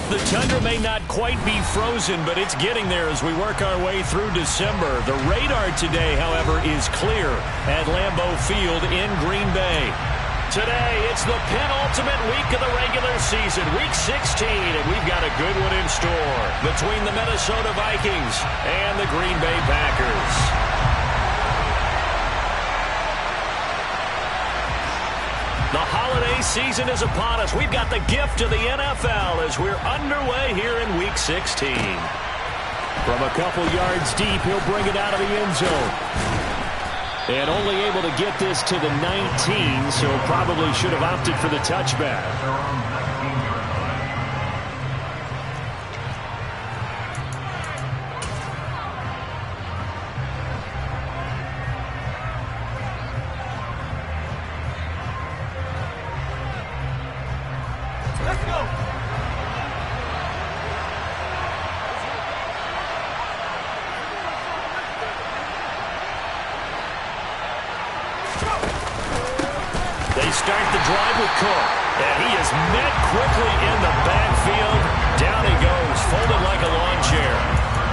The tundra may not quite be frozen, but it's getting there as we work our way through December. The radar today, however, is clear at Lambeau Field in Green Bay. Today, it's the penultimate week of the regular season, Week 16, and we've got a good one in store between the Minnesota Vikings and the Green Bay Packers. The holiday season is upon us. We've got the gift of the NFL as we're underway here in Week 16. From a couple yards deep, he'll bring it out of the end zone. And only able to get this to the 19, so probably should have opted for the touchback. Start the drive with Cook, and he is met quickly in the backfield. Down he goes, folded like a lawn chair.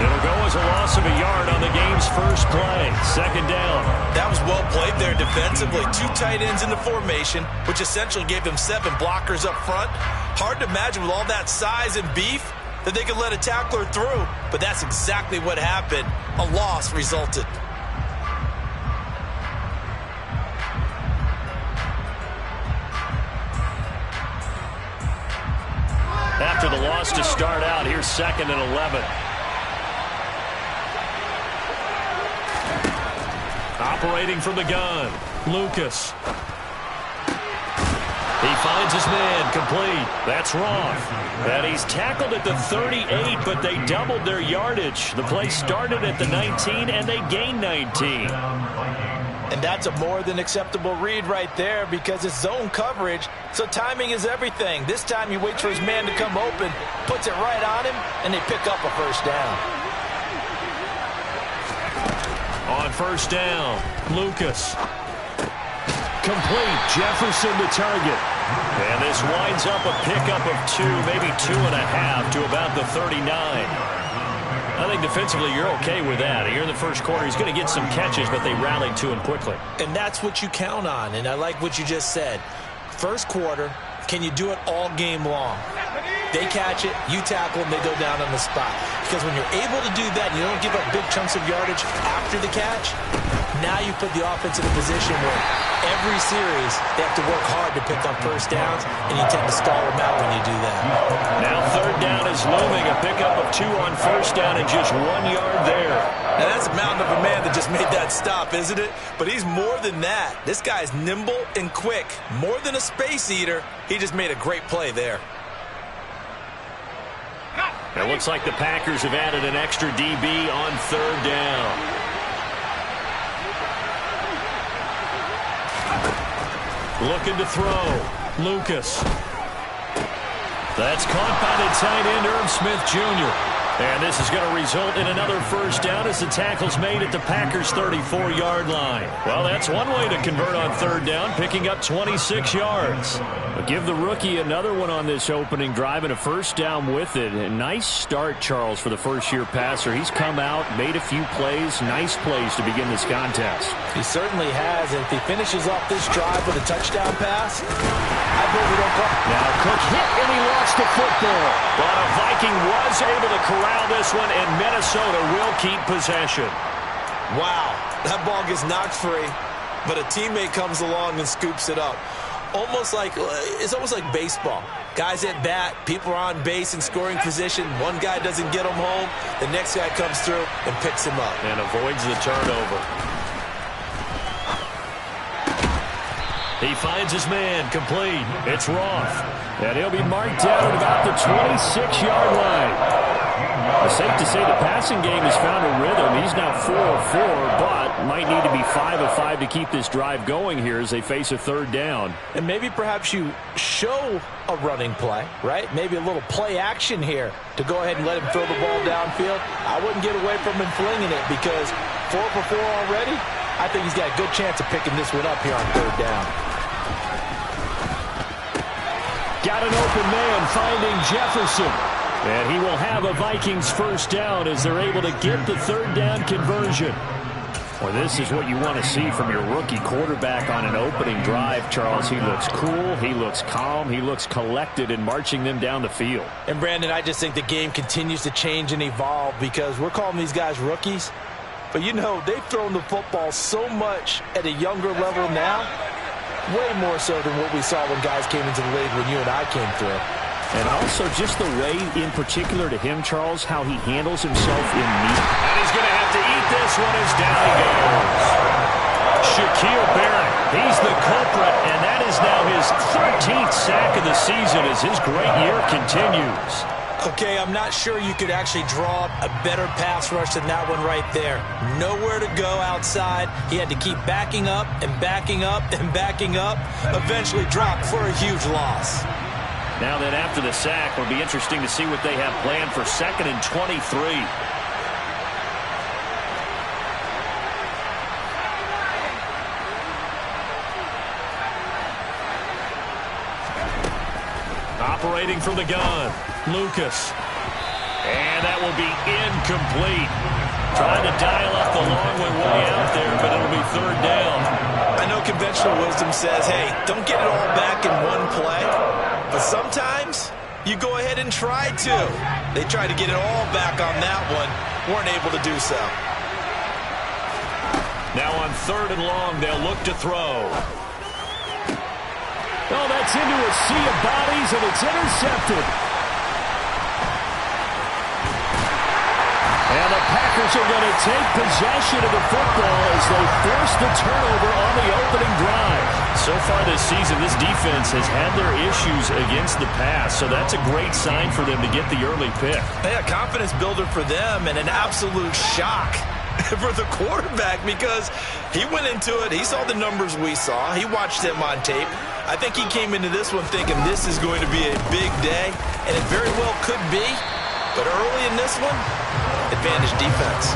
It'll go as a loss of a yard on the game's first play. Second down. That was well played there defensively. Two tight ends in the formation, which essentially gave them 7 blockers up front. Hard to imagine with all that size and beef that they could let a tackler through, but that's exactly what happened. A loss resulted. After the loss to start out, here's 2nd and 11. Operating from the gun, Lucas. He finds his man, complete. That's Roth. And he's tackled at the 38, but they doubled their yardage. The play started at the 19, and they gained 19. And that's a more than acceptable read right there because it's zone coverage, so timing is everything. This time he waits for his man to come open, puts it right on him, and they pick up a first down. On first down, Lucas. Complete, Jefferson to target. And this winds up a pickup of 2, maybe 2.5 to about the 39. I think defensively you're okay with that. Here in the first quarter, he's going to get some catches, but they rallied to him quickly. And that's what you count on, and I like what you just said. First quarter, can you do it all game long? They catch it, you tackle them, they go down on the spot. Because when you're able to do that, and you don't give up big chunks of yardage after the catch, now you put the offense in a position where every series they have to work hard to pick up first downs, and you tend to stall them out when you do that. Now third down is looming, a pickup of 2 on first down and just 1 yard there. And that's a mountain of a man that just made that stop, isn't it? But he's more than that. This guy's nimble and quick. More than a space eater, he just made a great play there. It looks like the Packers have added an extra DB on third down. Looking to throw. Lucas. That's caught by the tight end, Irv Smith Jr. And this is going to result in another first down as the tackle's made at the Packers' 34-yard line. Well, that's one way to convert on third down, picking up 26 yards. But give the rookie another one on this opening drive and a first down with it. A nice start, Charles, for the first-year passer. He's come out, made a few plays, nice plays to begin this contest. He certainly has, and if he finishes off this drive with a touchdown pass, I bet we don't call. Now Cook hit and he lost the football. But a Viking was able to corral this one, and Minnesota will keep possession. Wow, that ball gets knocked free, but a teammate comes along and scoops it up. It's almost like baseball. Guys at bat, people are on base in scoring position. One guy doesn't get him home. The next guy comes through and picks him up. And avoids the turnover. He finds his man, complete. It's Roth. And he'll be marked down at about the 26-yard line. It's safe to say the passing game has found a rhythm. He's now 4 of 4, but might need to be 5 of 5 to keep this drive going here as they face a third down. And maybe perhaps you show a running play, right? Maybe a little play action here to go ahead and let him throw the ball downfield. I wouldn't get away from him flinging it because 4 for 4 already. I think he's got a good chance of picking this one up here on third down. Got got an open man finding Jefferson. And he will have a Vikings first down as they're able to get the third down conversion. Well, this is what you want to see from your rookie quarterback on an opening drive, Charles. He looks cool, he looks calm, he looks collected in marching them down the field. And, Brandon, I just think the game continues to change and evolve because we're calling these guys rookies. But, you know, they've thrown the football so much at a younger level now, way more so than what we saw when guys came into the league when you and I came through. And also just the way, in particular to him, Charles, how he handles himself in meat. And he's going to have to eat this one as down he goes. Shaquille Barrett, he's the culprit, and that is now his 13th sack of the season as his great year continues. Okay, I'm not sure you could actually draw a better pass rush than that one right there. Nowhere to go outside. He had to keep backing up and backing up and backing up. Eventually dropped for a huge loss. Now then, after the sack, it'll be interesting to see what they have planned for 2nd and 23. Operating from the gun, Lucas. And that will be incomplete. Trying to dial up the long way out there, but it'll be third down. I know conventional wisdom says, hey, don't get it all back in one play. But sometimes you go ahead and try to. They tried to get it all back on that one. Weren't able to do so. Now on 3rd and long, they'll look to throw. Oh, that's into a sea of bodies, and it's intercepted. And the Packers are going to take possession of the football as they force the turnover on the opening drive. So far this season, this defense has had their issues against the pass, so that's a great sign for them to get the early pick. Yeah, confidence builder for them and an absolute shock for the quarterback because he went into it. He saw the numbers we saw. He watched them on tape. I think he came into this one thinking this is going to be a big day, and it very well could be. But early in this one, advantage defense.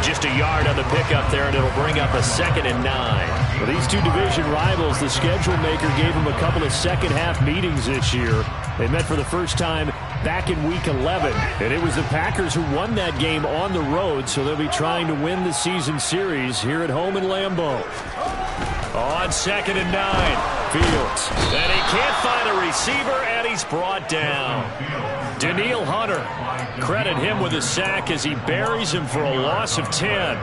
Just a yard on the pickup there, and it'll bring up a 2nd and 9. Well, these two division rivals, the schedule maker gave them a couple of second-half meetings this year. They met for the first time back in Week 11, and it was the Packers who won that game on the road, so they'll be trying to win the season series here at home in Lambeau. On 2nd and 9, Fields. And he can't find a receiver, and he's brought down. Daniil Hunter, credit him with a sack as he buries him for a loss of 10.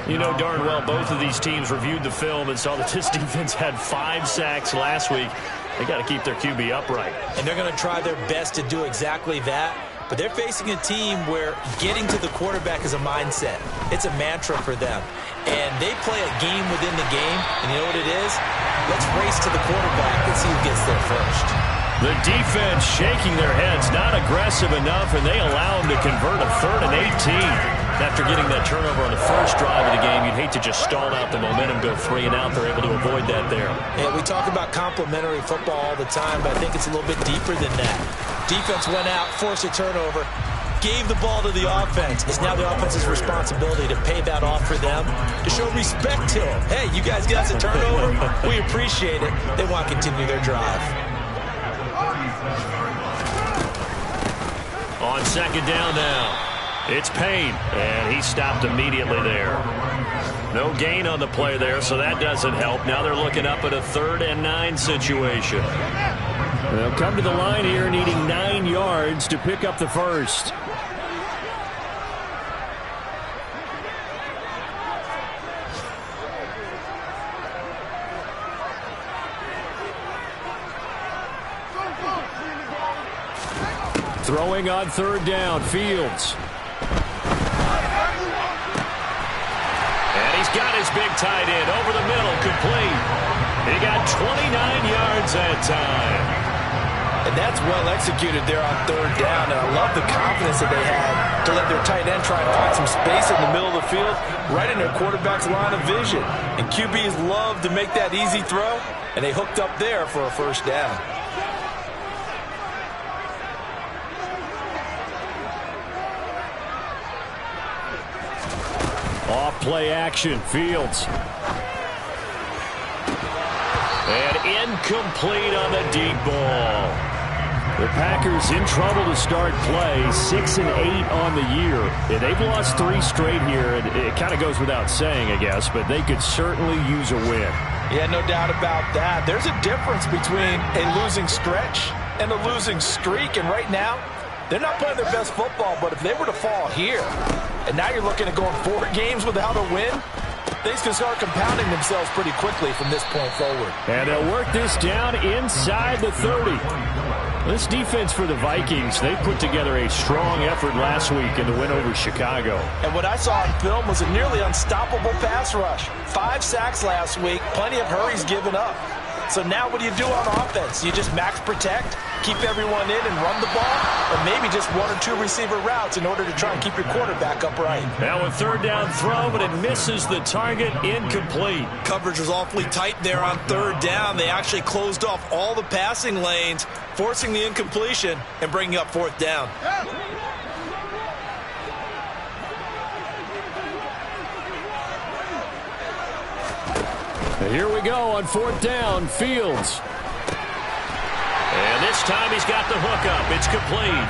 You know darn well both of these teams reviewed the film and saw that this defense had 5 sacks last week. They got to keep their QB upright. And they're going to try their best to do exactly that. But they're facing a team where getting to the quarterback is a mindset. It's a mantra for them. And they play a game within the game. And you know what it is? Let's race to the quarterback and see who gets there first. The defense shaking their heads, not aggressive enough, and they allow them to convert a 3rd and 18. After getting that turnover on the first drive of the game, you'd hate to just stall out the momentum, go 3 and out. They're able to avoid that there. Yeah, we talk about complementary football all the time, but I think it's a little bit deeper than that. Defense went out, forced a turnover, gave the ball to the offense. It's now the offense's responsibility to pay that off for them, to show respect to them. Hey, you guys got us a turnover? We appreciate it. They want to continue their drive. On 2nd down now, it's Payne, and he stopped immediately there. No gain on the play there, so that doesn't help. Now they're looking up at a 3rd and 9 situation. They'll come to the line here needing 9 yards to pick up the first. Throwing on 3rd down, Fields. And he's got his big tight end over the middle, complete. He got 29 yards that time. And that's well executed there on 3rd down. And I love the confidence that they had to let their tight end try and find some space in the middle of the field, right in their quarterback's line of vision. And QBs love to make that easy throw, and they hooked up there for a first down. Off play action, Fields. And incomplete on the deep ball. The Packers in trouble to start play, 6-8 on the year. And they've lost 3 straight here, and it kind of goes without saying, I guess, but they could certainly use a win. Yeah, no doubt about that. There's a difference between a losing stretch and a losing streak, and right now, they're not playing their best football, but if they were to fall here, and now you're looking at going 4 games without a win, things can start compounding themselves pretty quickly from this point forward. And they'll work this down inside the 30. This defense for the Vikings, they put together a strong effort last week in the win over Chicago. And what I saw on film was a nearly unstoppable pass rush. 5 sacks last week, plenty of hurries given up. So now what do you do on offense? You just max protect, keep everyone in and run the ball, or maybe just 1 or 2 receiver routes in order to try and keep your quarterback upright. Now a 3rd down throw, but it misses the target, incomplete. Coverage was awfully tight there on 3rd down. They actually closed off all the passing lanes, forcing the incompletion and bringing up 4th down. And here we go on 4th down, Fields. And this time he's got the hookup. It's complete.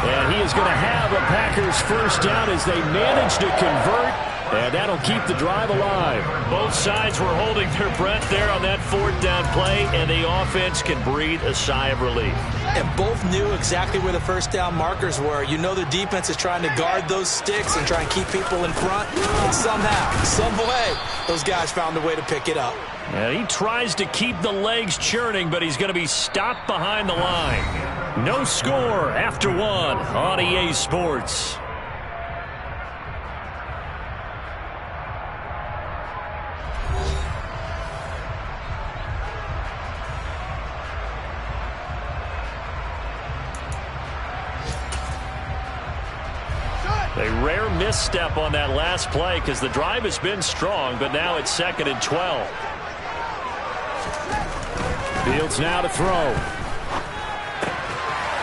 And he is going to have a Packers 1st down as they manage to convert. And that'll keep the drive alive. Both sides were holding their breath there on that 4th down play, and the offense can breathe a sigh of relief. And both knew exactly where the 1st down markers were. You know the defense is trying to guard those sticks and try and keep people in front. And somehow, some way, those guys found a way to pick it up. And he tries to keep the legs churning, but he's going to be stopped behind the line. No score after 1 on EA Sports. A rare misstep on that last play because the drive has been strong, but now it's 2nd and 12. Fields now to throw.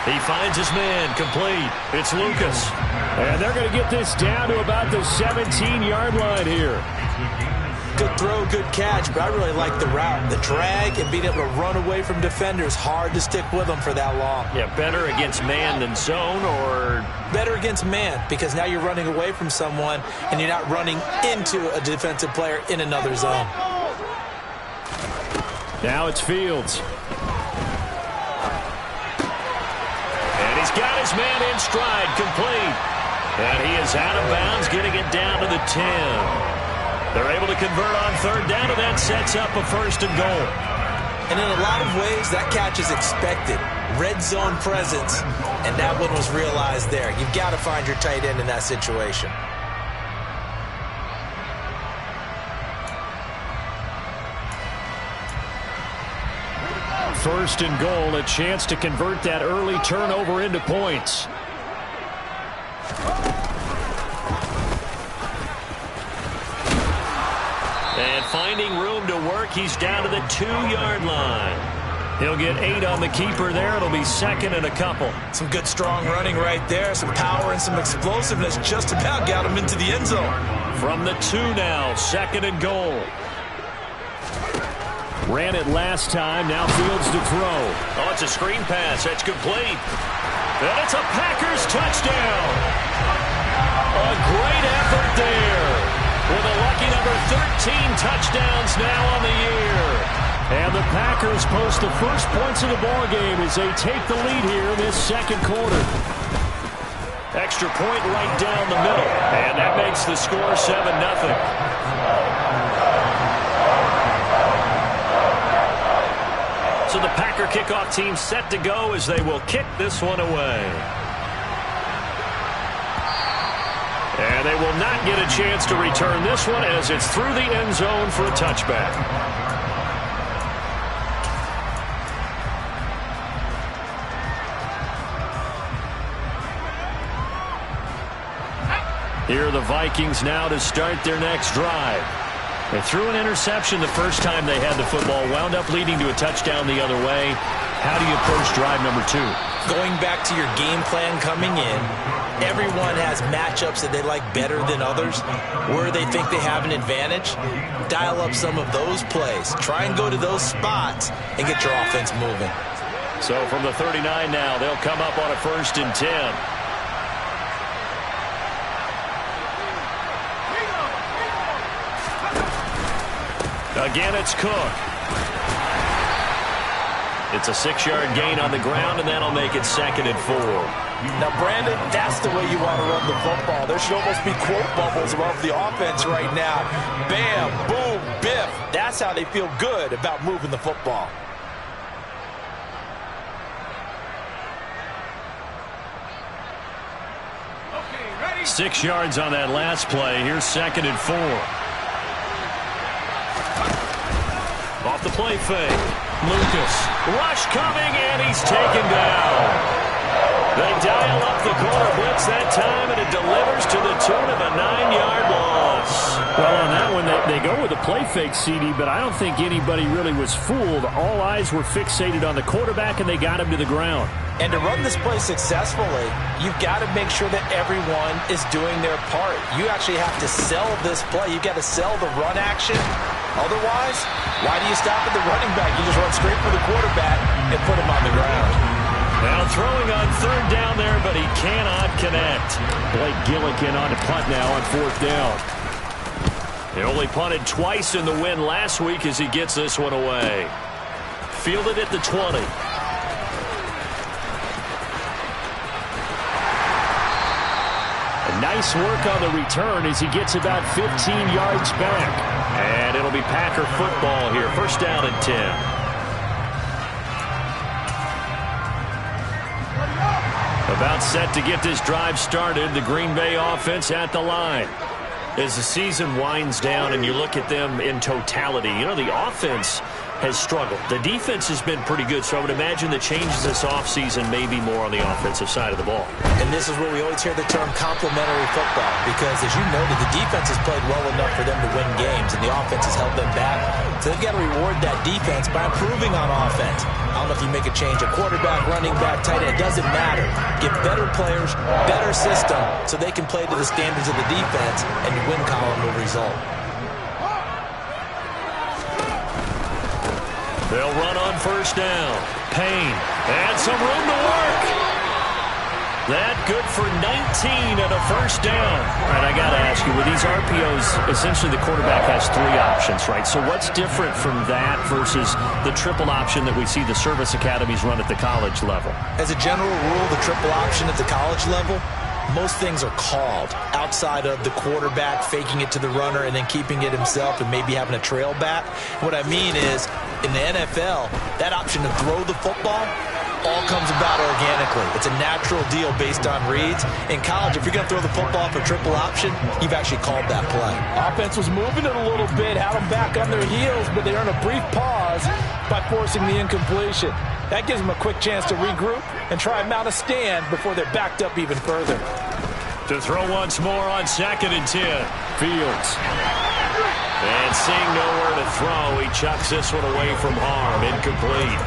He finds his man, complete. It's Lucas. And they're going to get this down to about the 17-yard line here. Good throw, good catch, but I really like the route. The drag and being able to run away from defenders, hard to stick with them for that long. Yeah, better against man than zone, or? Better against man, because now you're running away from someone and you're not running into a defensive player in another zone. Now it's Fields. And he's got his man in stride, complete. And he is out of bounds, getting it down to the 10. They're able to convert on 3rd down, and that sets up a 1st and goal. And in a lot of ways, that catch is expected. Red zone presence, and that one was realized there. You've got to find your tight end in that situation. First and goal, a chance to convert that early turnover into points. And finding room to work, he's down to the 2-yard line. He'll get 8 on the keeper there. It'll be 2nd and a couple. Some good strong running right there. Some power and some explosiveness just about got him into the end zone. From the 2 now, 2nd and goal. Ran it last time, now Fields to throw. Oh, it's a screen pass. That's complete. And it's a Packers touchdown. A great effort there. With a lucky number 13 touchdowns now on the year. And the Packers post the first points of the ball game as they take the lead here in this 2nd quarter. Extra point right down the middle. And that makes the score 7-0. So the Packer kickoff team set to go as they will kick this one away. And they will not get a chance to return this one as it's through the end zone for a touchback. Here are the Vikings now to start their next drive. They threw an interception the first time they had the football, wound up leading to a touchdown the other way. How do you approach drive number 2? Going back to your game plan coming in, everyone has matchups that they like better than others, where they think they have an advantage. Dial up some of those plays. Try and go to those spots and get your offense moving. So from the 39 now, they'll come up on a 1st and 10. Again, it's Cook. It's a 6-yard gain on the ground, and that'll make it 2nd and 4. Now, Brandon, that's the way you want to run the football. There should almost be quote bubbles above the offense right now. Bam, boom, biff. That's how they feel good about moving the football. Okay, 6 yards on that last play. Here's 2nd and 4. Off the play fake. Lucas. Rush coming, and he's taken down. They dial up the corner blitz that time, and it delivers to the tune of a 9-yard loss. Well, on that one, they go with a play fake, CD, but I don't think anybody really was fooled. All eyes were fixated on the quarterback, and they got him to the ground. And to run this play successfully, you've got to make sure that everyone is doing their part. You actually have to sell this play. You've got to sell the run action. Otherwise, why do you stop at the running back? You just run straight for the quarterback and put him on the ground. Now throwing on 3rd down there, but he cannot connect. Blake Gillikin on the punt now on 4th down. He only punted twice in the win last week as he gets this one away. Fielded at the 20. Nice work on the return as he gets about 15 yards back. And it'll be Packer football here. 1st down and 10. About set to get this drive started. The Green Bay offense at the line. As the season winds down and you look at them in totality, you know, the offense has struggled. The defense has been pretty good, so I would imagine the changes this offseason may be more on the offensive side of the ball. And this is where we always hear the term complementary football, because as you noted, the defense has played well enough for them to win games, and the offense has held them back. So they've got to reward that defense by improving on offense. I don't know if you make a change, a quarterback, running back, tight end, it doesn't matter. Get better players, better system, so they can play to the standards of the defense, and the win column will result. They'll run on 1st down. Payne, and some room to work. That good for 19 at a 1st down. All right, I got to ask you, with these RPOs, essentially the quarterback has 3 options, right? So what's different from that versus the triple option that we see the service academies run at the college level? As a general rule, the triple option at the college level, most things are called outside of the quarterback faking it to the runner and then keeping it himself and maybe having a trail back. What I mean is, in the NFL, that option to throw the football all comes about organically. It's a natural deal based on reads. In college, if you're going to throw the football for triple option, you've actually called that play. Offense was moving it a little bit, had them back on their heels, but they earned a brief pause by forcing the incompletion. That gives them a quick chance to regroup and try and mount a stand before they're backed up even further. To throw once more on 2nd and 10. Fields. And seeing nowhere to throw, he chucks this one away from harm. Incomplete.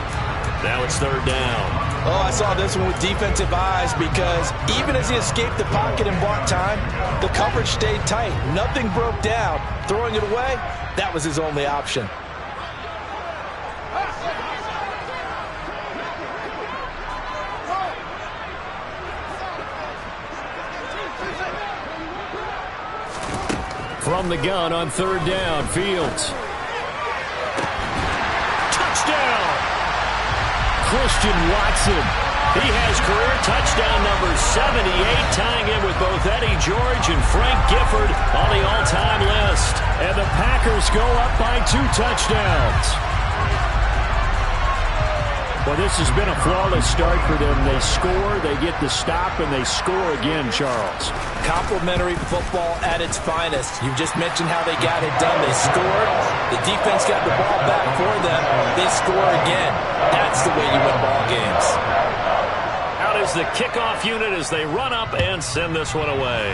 Now it's 3rd down. Oh, I saw this one with defensive eyes, because even as he escaped the pocket and bought time, the coverage stayed tight. Nothing broke down. Throwing it away, that was his only option. From the gun on 3rd down, Fields. Touchdown! Christian Watson. He has career touchdown number 78, tying in with both Eddie George and Frank Gifford on the all-time list. And the Packers go up by 2 touchdowns. Well, this has been a flawless start for them. They score, they get the stop, and they score again, Charles. Complementary football at its finest. You just mentioned how they got it done. They scored. The defense got the ball back for them. They score again. That's the way you win ball games. Out is the kickoff unit as they run up and send this one away.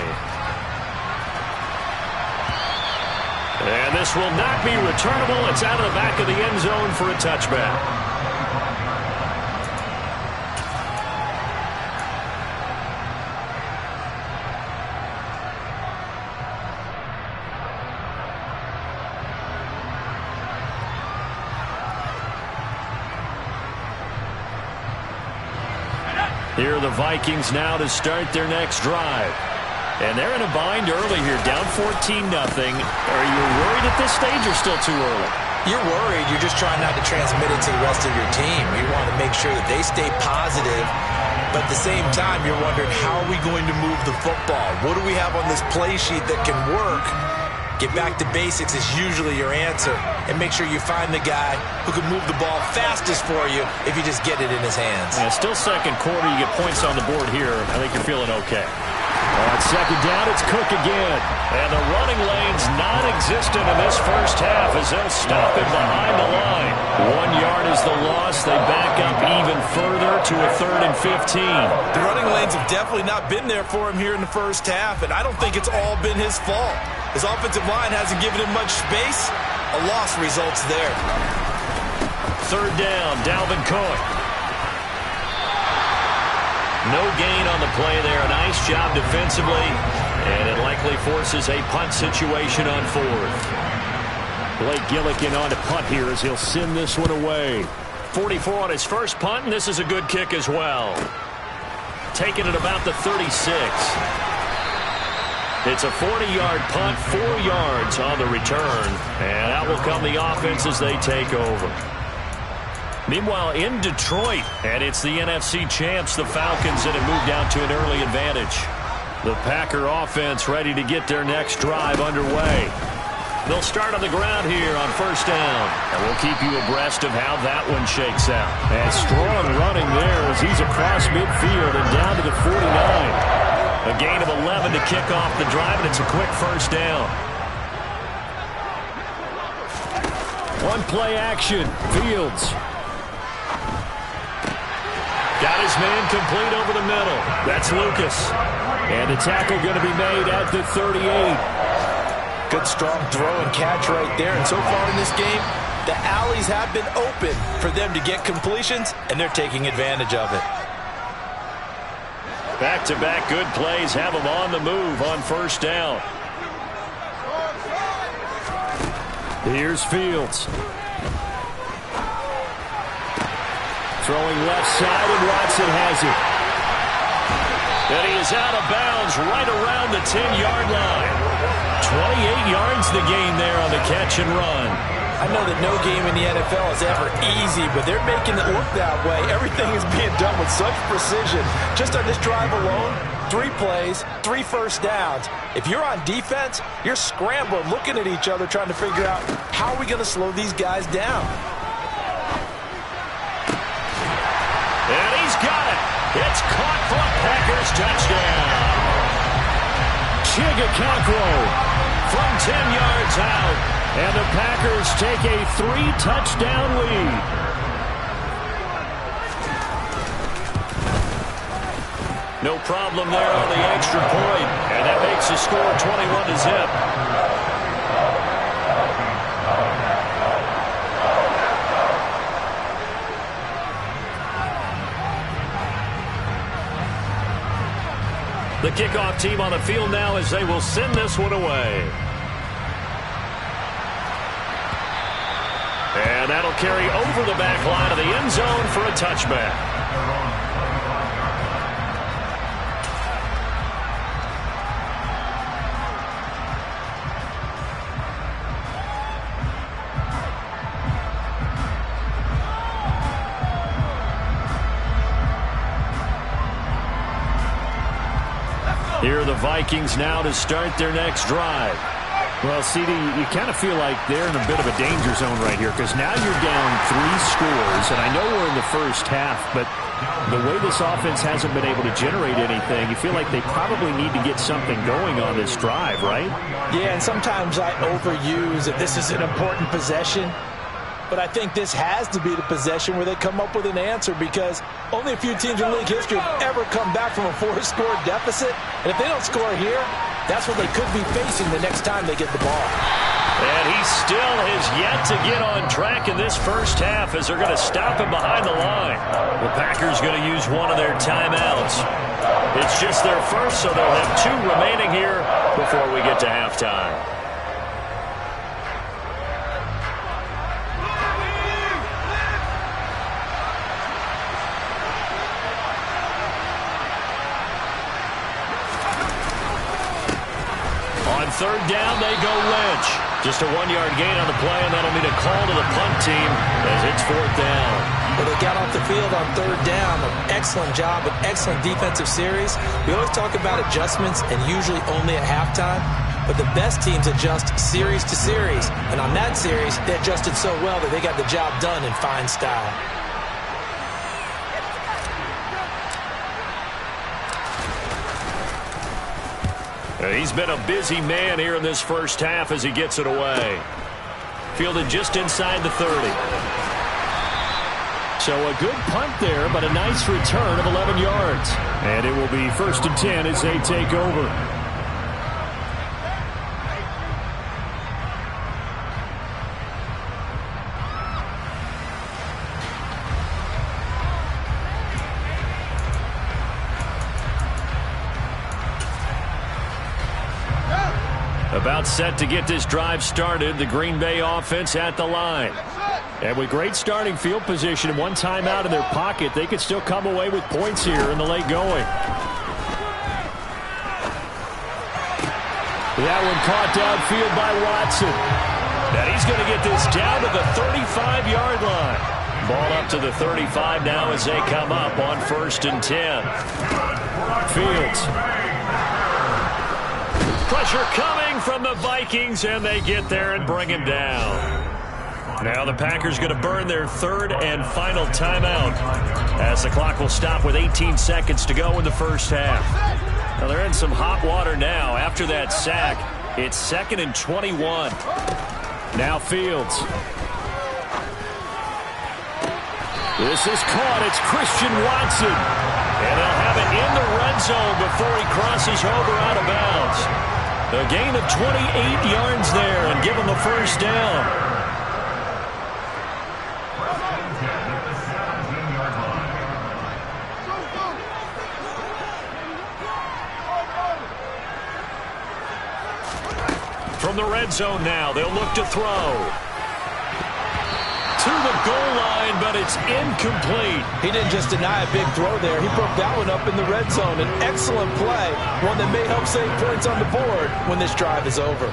And this will not be returnable. It's out of the back of the end zone for a touchback. Here are the Vikings now to start their next drive. And they're in a bind early here, down 14-0. Are you worried at this stage or still too early? You're worried. You're just trying not to transmit it to the rest of your team. You want to make sure that they stay positive, but at the same time, you're wondering, how are we going to move the football? What do we have on this play sheet that can work? Get back to basics is usually your answer, and make sure you find the guy who can move the ball fastest for you if you just get it in his hands. Yeah, still second quarter. You get points on the board here. I think you're feeling okay. On second down, it's Cook again. And the running lane's non-existent in this first half as they'll stop him behind the line. 1 yard is the loss. They back up even further to a 3rd and 15. The running lanes have definitely not been there for him here in the first half, and I don't think it's all been his fault. His offensive line hasn't given him much space. A loss results there. 3rd down, Dalvin Cook. No gain on the play there. A nice job defensively, and it likely forces a punt situation on 4th. Blake Gillikin on to punt here as he'll send this one away. 44 on his first punt, and this is a good kick as well. Taking it about the 36. It's a 40-yard punt, 4 yards on the return, and out will come the offense as they take over. Meanwhile, in Detroit, and it's the NFC champs, the Falcons, that have moved down to an early advantage. The Packer offense ready to get their next drive underway. They'll start on the ground here on 1st down, and we'll keep you abreast of how that one shakes out. And strong running there as he's across midfield and down to the 49. A gain of 11 to kick off the drive, and it's a quick 1st down. One play action, Fields. Got his man complete over the middle. That's Lucas. And the tackle going to be made at the 38. Good strong throw and catch right there. And so far in this game, the alleys have been open for them to get completions, and they're taking advantage of it. Back-to-back good plays have them on the move on 1st down. Here's Fields. Throwing left side, and Watson has it. And he is out of bounds right around the 10-yard line. 28 yards the gain there on the catch and run. I know that no game in the NFL is ever easy, but they're making it look that way. Everything is being done with such precision. Just on this drive alone, 3 plays, 3 first downs. If you're on defense, you're scrambling, looking at each other, trying to figure out how are we going to slow these guys down. And he's got it. It's caught for a Packers touchdown. Chigacancro from 10 yards out. And the Packers take a 3-touchdown lead. No problem there on the extra point. And that makes the score 21-0. The kickoff team on the field now as they will send this one away. And that'll carry over the back line of the end zone for a touchback. Here are the Vikings now to start their next drive. Well, CD, you kind of feel like they're in a bit of a danger zone right here because now you're down 3 scores, and I know we're in the first half, but the way this offense hasn't been able to generate anything, you feel like they probably need to get something going on this drive, right? Yeah, and sometimes I overuse that this is an important possession. But I think this has to be the possession where they come up with an answer because only a few teams in league history have ever come back from a 4-score deficit. And if they don't score here, that's what they could be facing the next time they get the ball. And he still has yet to get on track in this first half as they're going to stop him behind the line. The Packers going to use one of their timeouts. It's just their first, so they'll have 2 remaining here before we get to halftime. third down, they go Lynch. Just a 1-yard gain on the play, and that'll mean a call to the punt team as it's fourth down. Well, they got off the field on third down. An excellent job, an excellent defensive series. We always talk about adjustments, and usually only at halftime. But the best teams adjust series to series. And on that series, they adjusted so well that they got the job done in fine style. He's been a busy man here in this first half as he gets it away. Fielded just inside the 30. So a good punt there, but a nice return of 11 yards. And it will be 1st and 10 as they take over. About set to get this drive started, the Green Bay offense at the line. And with great starting field position and one timeout in their pocket, they could still come away with points here in the late going. That one caught downfield by Watson. And he's going to get this down to the 35-yard line. Ball up to the 35 now as they come up on 1st and 10. Fields. Pressure coming from the Vikings, and they get there and bring him down. Now the Packers going to burn their third and final timeout as the clock will stop with 18 seconds to go in the first half. Now they're in some hot water now. After that sack, it's 2nd and 21. Now Fields. This is caught. It's Christian Watson. And they'll have it in the red zone before he crosses over out of bounds. A gain of 28 yards there and give him the first down. From the red zone now, they'll look to throw. To the goal line, but it's incomplete. He didn't just deny a big throw there. He broke that one up in the red zone. An excellent play, one that may help save points on the board when this drive is over.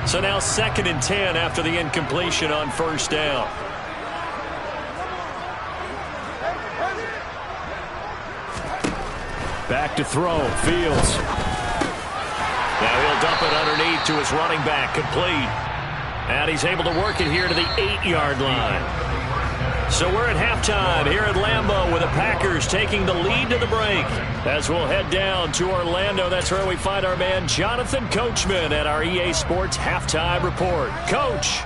So now 2nd and 10 after the incompletion on 1st down. Back to throw. Fields. Now he'll dump it underneath to his running back. Complete. And he's able to work it here to the 8-yard line. So we're at halftime here at Lambeau with the Packers taking the lead to the break. As we'll head down to Orlando, that's where we find our man Jonathan Coachman at our EA Sports Halftime Report. Coach.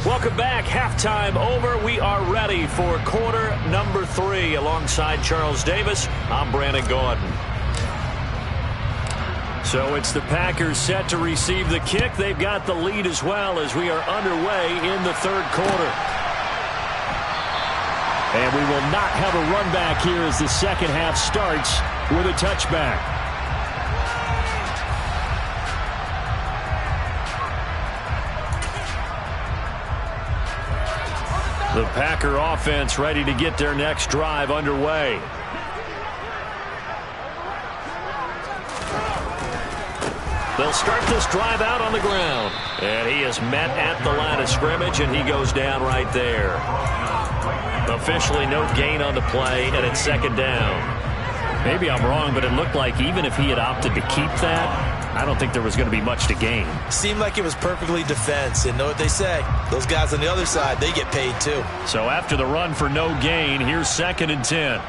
Welcome back. Halftime over. We are ready for quarter number 3. Alongside Charles Davis, I'm Brandon Gaudin. So it's the Packers set to receive the kick. They've got the lead as well as we are underway in the third quarter. And we will not have a run back here as the second half starts with a touchback. The Packer offense ready to get their next drive underway. They'll start this drive out on the ground. And he is met at the line of scrimmage, and he goes down right there. Officially no gain on the play, and it's 2nd down. Maybe I'm wrong, but it looked like even if he had opted to keep that, I don't think there was going to be much to gain. Seemed like it was perfectly defense. And know what they say. Those guys on the other side, they get paid too. So after the run for no gain, here's 2nd and 10.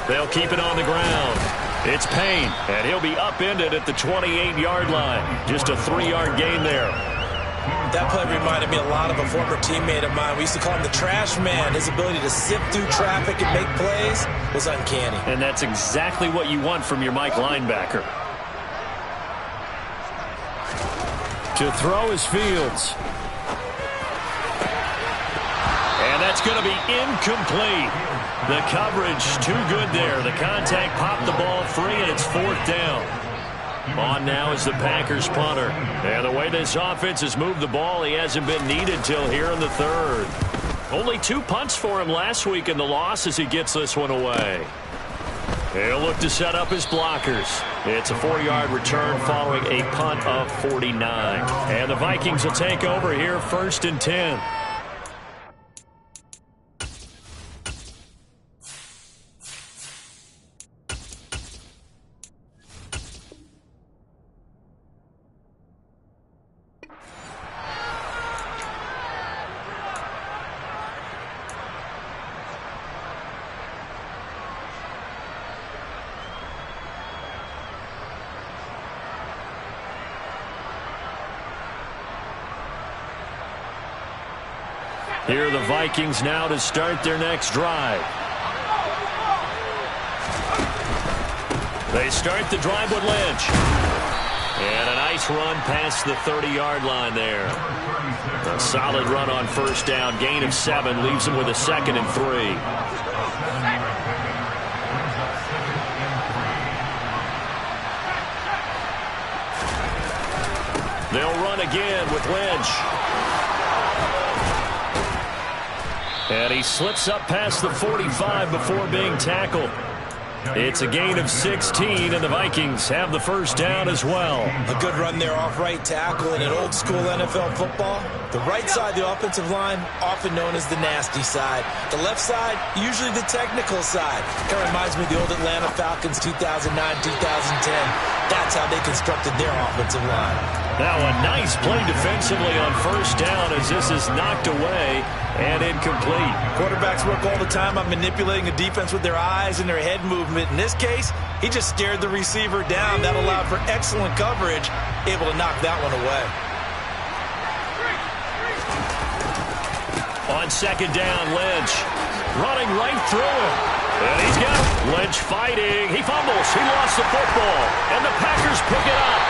They'll keep it on the ground. It's Payne, and he'll be upended at the 28-yard line. Just a 3-yard gain there. That play reminded me a lot of a former teammate of mine. We used to call him the trash man. His ability to sift through traffic and make plays was uncanny. And that's exactly what you want from your Mike linebacker. To throw is Fields. And that's going to be incomplete. The coverage too good there. The contact popped the ball free, and it's 4th down. On now is the Packers punter. And the way this offense has moved the ball, he hasn't been needed till here in the 3rd. Only 2 punts for him last week in the loss as he gets this one away. He'll look to set up his blockers. It's a 4-yard return following a punt of 49. And the Vikings will take over here 1st and 10. Here are the Vikings now to start their next drive. They start the drive with Lynch. And a nice run past the 30-yard line there. A solid run on 1st down. Gain of 7 leaves them with a 2nd and 3. They'll run again with Lynch. And he slips up past the 45 before being tackled. It's a gain of 16, and the Vikings have the 1st down as well. A good run there off right tackle in an old-school NFL football. The right side, the offensive line, often known as the nasty side. The left side, usually the technical side. It reminds me of the old Atlanta Falcons 2009-2010. That's how they constructed their offensive line. Now a nice play defensively on 1st down as this is knocked away and incomplete. Quarterbacks work all the time on manipulating a defense with their eyes and their head movement. In this case, he just stared the receiver down. That allowed for excellent coverage, able to knock that one away. On 2nd down, Lynch running right through him. And he's got Lynch fighting. He fumbles. He lost the football. And the Packers pick it up.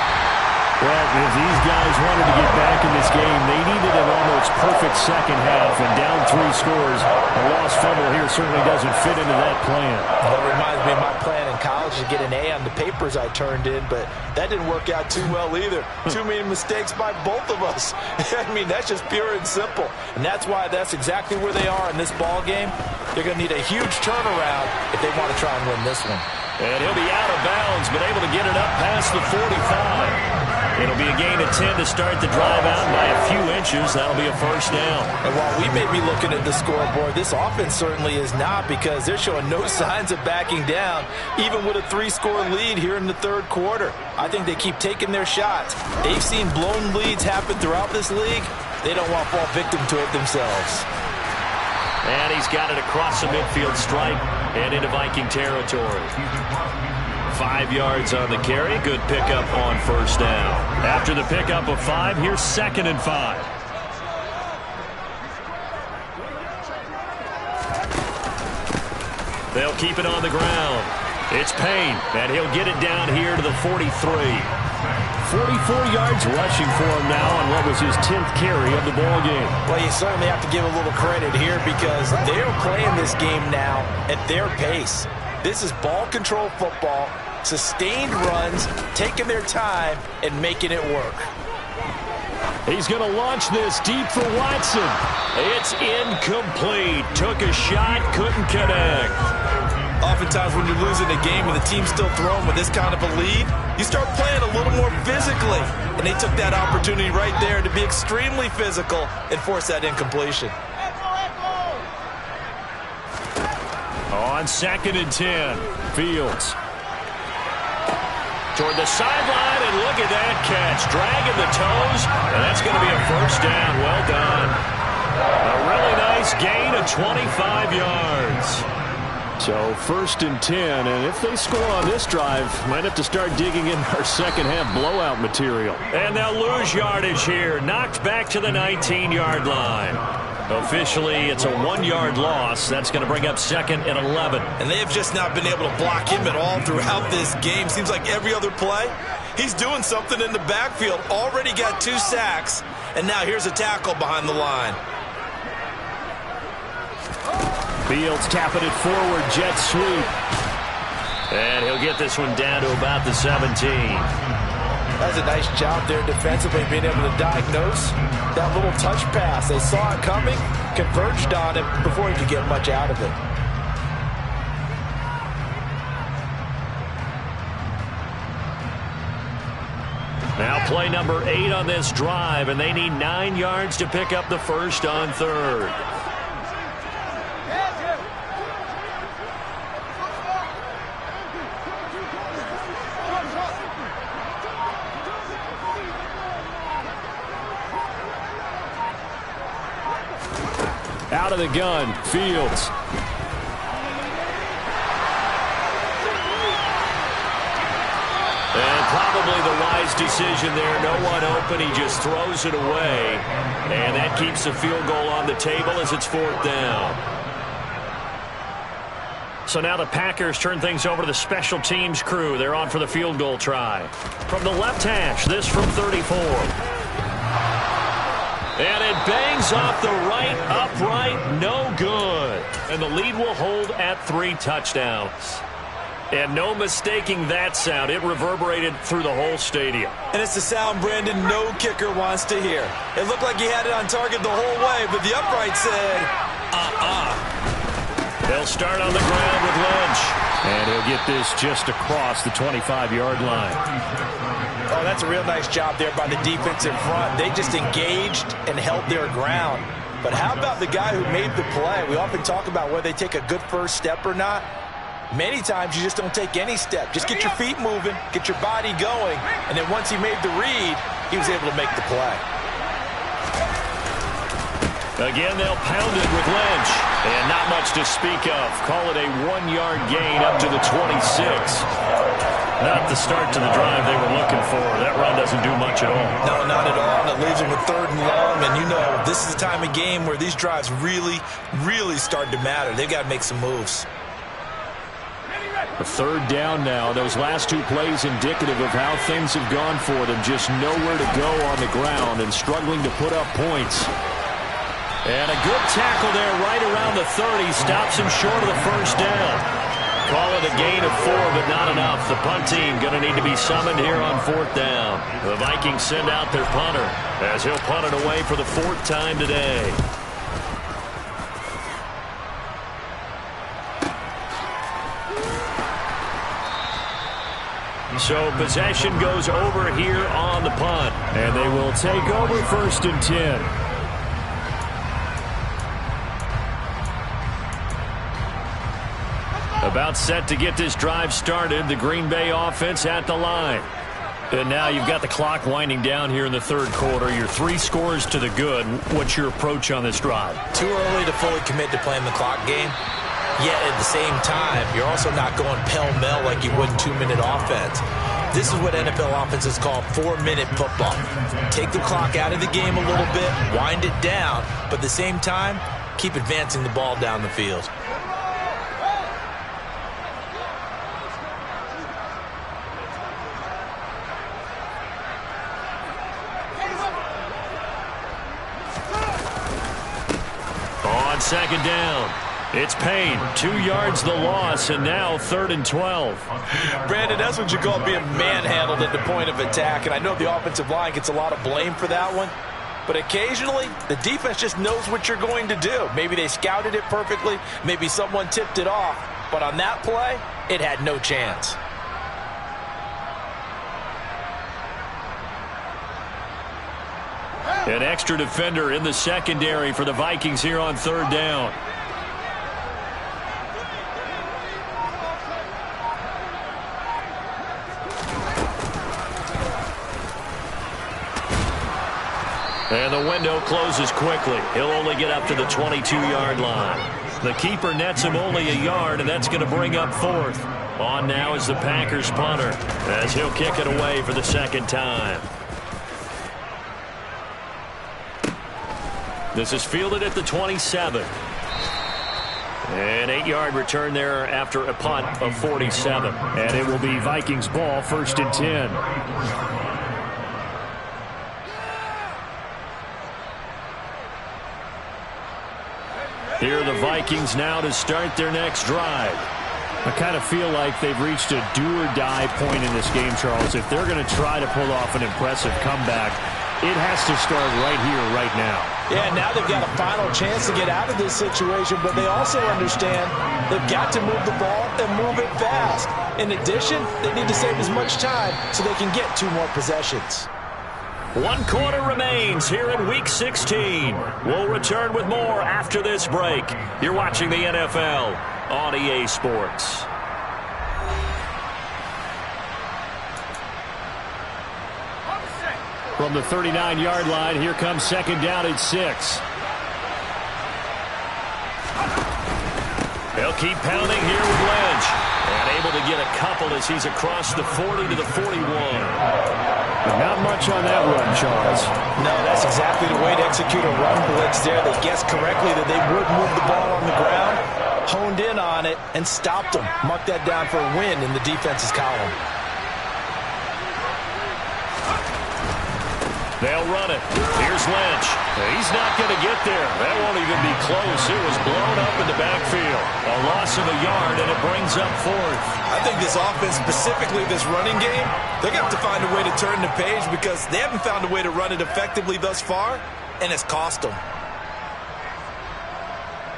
Well, if these guys wanted to get back in this game, they needed an almost perfect second half, and down 3 scores. A lost fumble here certainly doesn't fit into that plan. Well, it reminds me of my plan in college to get an A on the papers I turned in, but that didn't work out too well either. Too many mistakes by both of us. I mean, that's just pure and simple. And that's why that's exactly where they are in this ball game. They're going to need a huge turnaround if they want to try and win this one. And he'll be out of bounds, but able to get it up past the 45. It'll be a gain of 10 to start the drive out by a few inches. That'll be a 1st down. And while we may be looking at the scoreboard, this offense certainly is not, because they're showing no signs of backing down, even with a 3-score lead here in the 3rd quarter. I think they keep taking their shots. They've seen blown leads happen throughout this league. They don't want to fall victim to it themselves. And he's got it across the midfield stripe and into Viking territory. 5 yards on the carry. Good pickup on 1st down. After the pickup of 5, here's 2nd and 5. They'll keep it on the ground. It's Payne, and he'll get it down here to the 43. 44 yards rushing for him now on what was his 10th carry of the ball game. Well, you certainly have to give a little credit here, because they're playing this game now at their pace. This is ball control football, sustained runs, taking their time, and making it work. He's going to launch this deep for Watson. It's incomplete. Took a shot, couldn't connect. Oftentimes when you're losing a game and the team's still throwing with this kind of a lead, you start playing a little more physically. And they took that opportunity right there to be extremely physical and force that incompletion. On 2nd and 10, Fields. Toward the sideline, and look at that catch. Dragging the toes, and that's going to be a 1st down. Well done. A really nice gain of 25 yards. So 1st and 10, and if they score on this drive, might have to start digging in our second half blowout material. And they'll lose yardage here. Knocked back to the 19-yard line. Officially, it's a 1-yard loss. That's going to bring up 2nd and 11. And they have just not been able to block him at all throughout this game. Seems like every other play, he's doing something in the backfield. Already got 2 sacks, and now here's a tackle behind the line. Fields tapping it forward, jet sweep. And he'll get this one down to about the 17. That's a nice job there defensively, being able to diagnose that little touch pass. They saw it coming, converged on it before he could get much out of it. Now play number 8 on this drive, and they need 9 yards to pick up the first on third. Out of the gun, Fields. And probably the wise decision there. No one open. He just throws it away. And that keeps the field goal on the table as it's 4th down. So now the Packers turn things over to the special teams crew. They're on for the field goal try. From the left hash, this from 34. And it bangs off the right upright. No good. And the lead will hold at 3 touchdowns. And no mistaking that sound. It reverberated through the whole stadium. And it's the sound Brandon no kicker wants to hear. It looked like he had it on target the whole way, but the upright said, They'll start on the ground with Lynch. And he'll get this just across the 25-yard line. Oh, that's a real nice job there by the defense in front. They just engaged and held their ground. But how about the guy who made the play? We often talk about whether they take a good first step or not. Many times you just don't take any step. Just get your feet moving, get your body going, and then once he made the read, he was able to make the play. Again, they'll pound it with Lynch. And not much to speak of. Call it a 1-yard gain up to the 26. Not the start to the drive they were looking for. That run doesn't do much at all. No, not at all. And it leaves them with 3rd and long. And you know, this is the time of game where these drives really, really start to matter. They've got to make some moves. A 3rd down now. Those last 2 plays indicative of how things have gone for them. Just nowhere to go on the ground and struggling to put up points. And a good tackle there right around the 30. Stops him short of the first down. Call it a gain of 4, but not enough. The punt team going to need to be summoned here on 4th down. The Vikings send out their punter as he'll punt it away for the 4th time today. So possession goes over here on the punt. And they will take over 1st and 10. About set to get this drive started. The Green Bay offense at the line. And now you've got the clock winding down here in the 3rd quarter. You're 3 scores to the good. What's your approach on this drive? Too early to fully commit to playing the clock game. Yet at the same time, you're also not going pell-mell like you would in 2-minute offense. This is what NFL offenses call 4-minute football. Take the clock out of the game a little bit, wind it down, but at the same time, keep advancing the ball down the field. On 2nd down. It's Payne. 2 yards the loss, and now 3rd and 12. Brandon, that's what you call being manhandled at the point of attack, and I know the offensive line gets a lot of blame for that one, but occasionally the defense just knows what you're going to do. Maybe they scouted it perfectly, maybe someone tipped it off, but on that play, it had no chance. An extra defender in the secondary for the Vikings here on 3rd down. And the window closes quickly. He'll only get up to the 22-yard line. The keeper nets him only a yard, and that's going to bring up 4th. On now is the Packers punter, as he'll kick it away for the 2nd time. This is fielded at the 27. An 8-yard return there after a punt of 47. And it will be Vikings ball, 1st and 10. Here are the Vikings now to start their next drive. I kind of feel like they've reached a do-or-die point in this game, Charles. If they're going to try to pull off an impressive comeback, it has to start right here, right now. Yeah, now they've got a final chance to get out of this situation, but they also understand they've got to move the ball and move it fast. In addition, they need to save as much time so they can get 2 more possessions. 1 quarter remains here in Week 16. We'll return with more after this break. You're watching the NFL on EA Sports. From the 39-yard line, here comes second down at 6. They'll keep pounding here with Lynch. And able to get a couple as he's across the 40 to the 41. Not much on that run, Charles. No, that's exactly the way to execute a run blitz there. They guessed correctly that they would move the ball on the ground, honed in on it, and stopped them. Mark that down for a win in the defense's column. They'll run it. Here's Lynch. He's not going to get there. That won't even be close. It was blown up in the backfield. A loss of a yard, and it brings up 4th. I think this offense, specifically this running game, they're going to have to find a way to turn the page because they haven't found a way to run it effectively thus far, and it's cost them.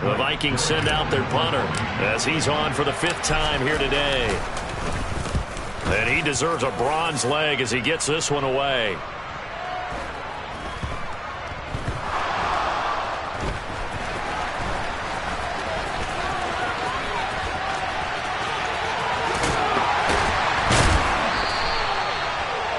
The Vikings send out their punter as he's on for the 5th time here today. And he deserves a bronze leg as he gets this one away.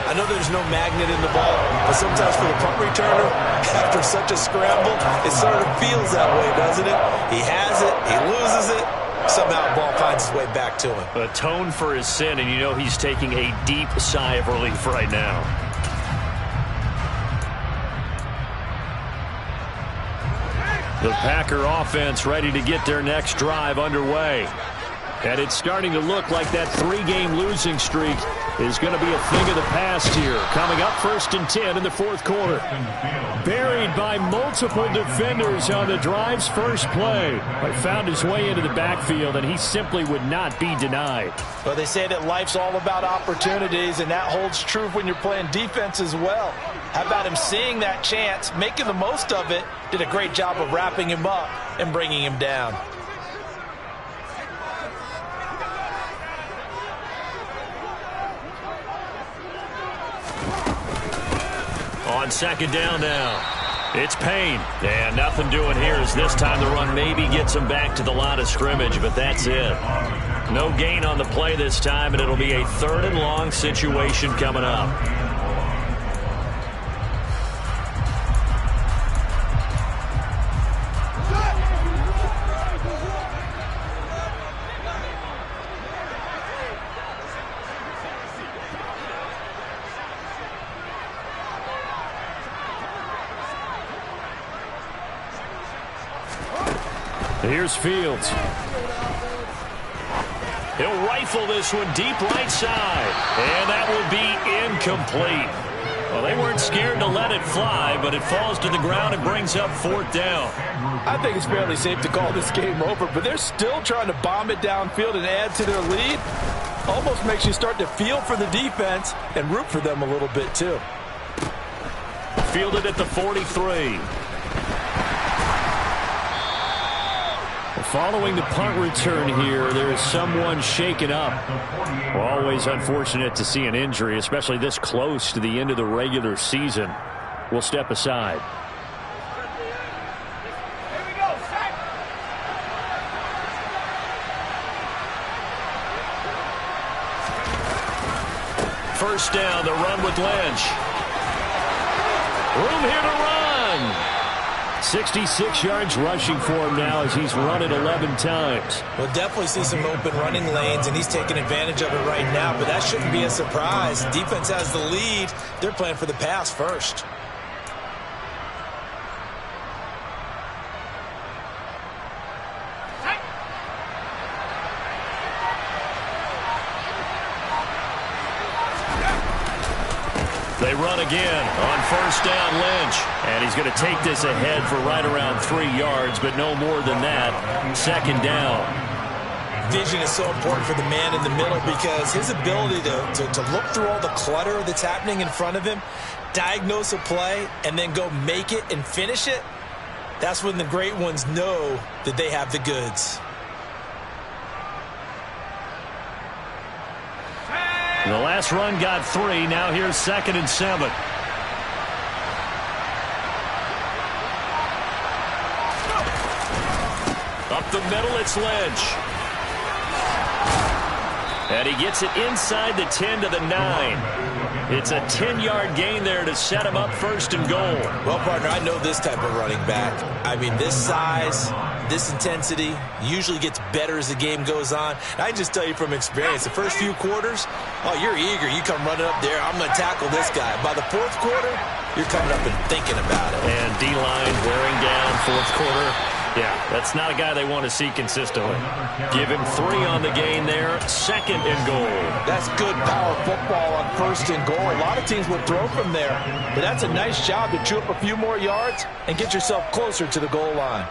I know there's no magnet in the ball, but sometimes for the punt returner, after such a scramble, it sort of feels that way, doesn't it? He has it, he loses it, somehow the ball finds its way back to him. Atone for his sin, and you know he's taking a deep sigh of relief right now. The Packer offense ready to get their next drive underway. And it's starting to look like that 3-game losing streak is going to be a thing of the past here. Coming up 1st and 10 in the 4th quarter. Buried by multiple defenders on the drive's first play. But found his way into the backfield, and he simply would not be denied. Well, they say that life's all about opportunities, and that holds true when you're playing defense as well. How about him seeing that chance, making the most of it, did a great job of wrapping him up and bringing him down. On 2nd down now, it's Payne. And nothing doing here as this time the run maybe gets him back to the line of scrimmage, but that's it. No gain on the play this time, and it'll be a 3rd and long situation coming up. Here's Fields. He'll rifle this one deep right side. And that will be incomplete. Well, they weren't scared to let it fly, but it falls to the ground and brings up 4th down. I think it's fairly safe to call this game over, but they're still trying to bomb it downfield and add to their lead. Almost makes you start to feel for the defense and root for them a little bit, too. Fielded at the 43. Following the punt return here, there is someone shaken up. Always unfortunate to see an injury, especially this close to the end of the regular season. We'll step aside. First down, the run with Lynch. Room here to run. 66 yards rushing for him now as he's run it 11 times. We'll definitely see some open running lanes, and he's taking advantage of it right now, but that shouldn't be a surprise. Defense has the lead. They're playing for the pass first. They run again on first down. Lynch. And he's going to take this ahead for right around 3 yards, but no more than that. Second down. Vision is so important for the man in the middle because his ability to look through all the clutter that's happening in front of him, diagnose a play, and then go make it and finish it, that's when the great ones know that they have the goods. The last run got 3. Now here's 2nd and 7. Up the middle, it's Lynch. And he gets it inside the 10 to the 9. It's a 10-yard gain there to set him up 1st and goal. Well, partner, I know this type of running back. I mean, this size, this intensity usually gets better as the game goes on. And I just tell you from experience, the first few quarters, oh, you're eager. You come running up there, I'm going to tackle this guy. By the 4th quarter, you're coming up and thinking about it. And D-line wearing down 4th quarter. Yeah, that's not a guy they want to see consistently. Give him 3 on the gain there. 2nd and goal. That's good power football on 1st and goal. A lot of teams would throw from there, but that's a nice job to chew up a few more yards and get yourself closer to the goal line.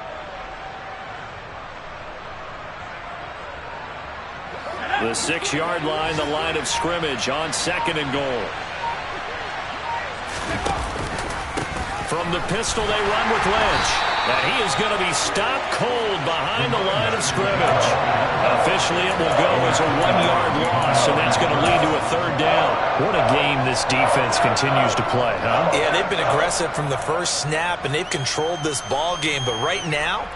The 6-yard line, the line of scrimmage on 2nd and goal. From the pistol, they run with Lynch. And he is going to be stopped cold behind the line of scrimmage. Officially, it will go as a 1-yard loss, and that's going to lead to a 3rd down. What a game this defense continues to play, huh? Yeah, they've been aggressive from the first snap, and they've controlled this ball game. But right now,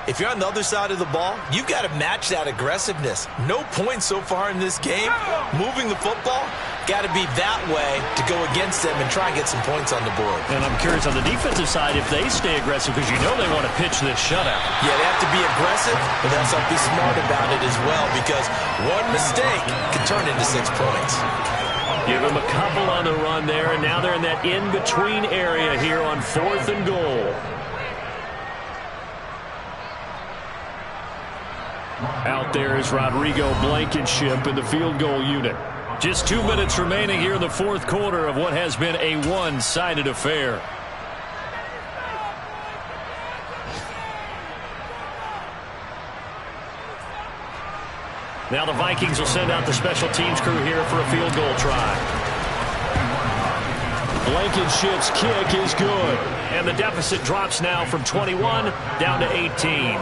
if you're on the other side of the ball, you've got to match that aggressiveness. No points so far in this game. Moving the football, got to be that way to go against them and try and get some points on the board. And I'm curious on the defensive side if they stay aggressive because you know they want to pitch this shutout. Yeah, they have to be aggressive, but they also have to be smart about it as well because one mistake can turn into 6 points. Give them a couple on the run there, and now they're in that in-between area here on 4th and goal. Out there is Rodrigo Blankenship in the field goal unit. Just 2 minutes remaining here in the 4th quarter of what has been a one-sided affair. Now the Vikings will send out the special teams crew here for a field goal try. Blankenship's kick is good. And the deficit drops now from 21 down to 18.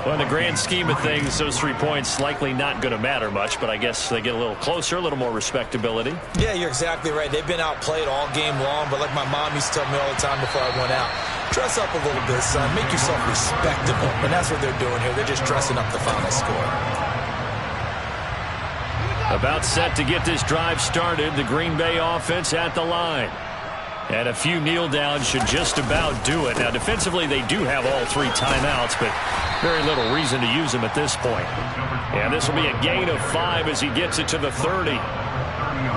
Well, in the grand scheme of things, those 3 points likely not going to matter much, but I guess they get a little closer, a little more respectability. Yeah, you're exactly right. They've been outplayed all game long, but like my mom used to tell me all the time before I went out, dress up a little bit, son. Make yourself respectable. And that's what they're doing here. They're just dressing up the final score. About set to get this drive started, the Green Bay offense at the line. And a few kneel downs should just about do it. Now, defensively, they do have all 3 timeouts, but very little reason to use them at this point. And this will be a gain of 5 as he gets it to the 30.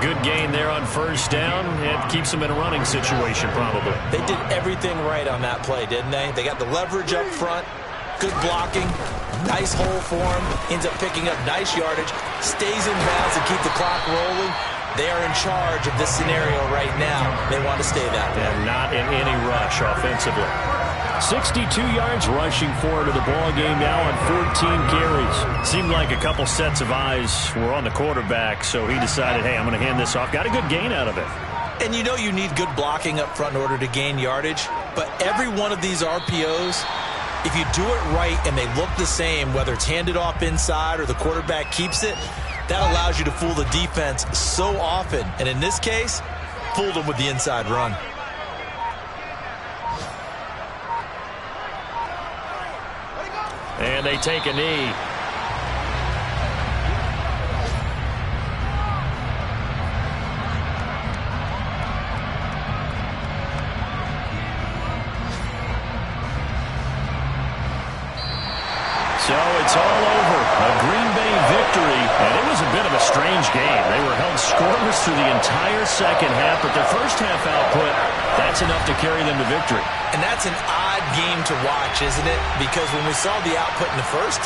Good gain there on first down. It keeps them in a running situation, probably. They did everything right on that play, didn't they? They got the leverage up front, good blocking, nice hole for him, ends up picking up nice yardage, stays in bounds to keep the clock rolling. They are in charge of this scenario right now. They want to stay that way. And not in any rush offensively. 62 yards rushing forward to the ball game now on 14 carries. Seemed like a couple sets of eyes were on the quarterback, so he decided, hey, I'm going to hand this off. Got a good gain out of it. And you know you need good blocking up front in order to gain yardage, but every one of these RPOs, if you do it right and they look the same, whether it's handed off inside or the quarterback keeps it, that allows you to fool the defense so often. And in this case, fooled them with the inside run. And they take a knee. So it's all over. A Green Bay victory. And it was a bit of a strange game. They were held scoreless through the entire second half, but their first half output, that's enough to carry them to victory. And that's an odd game to watch, isn't it? Because when we saw the output in the first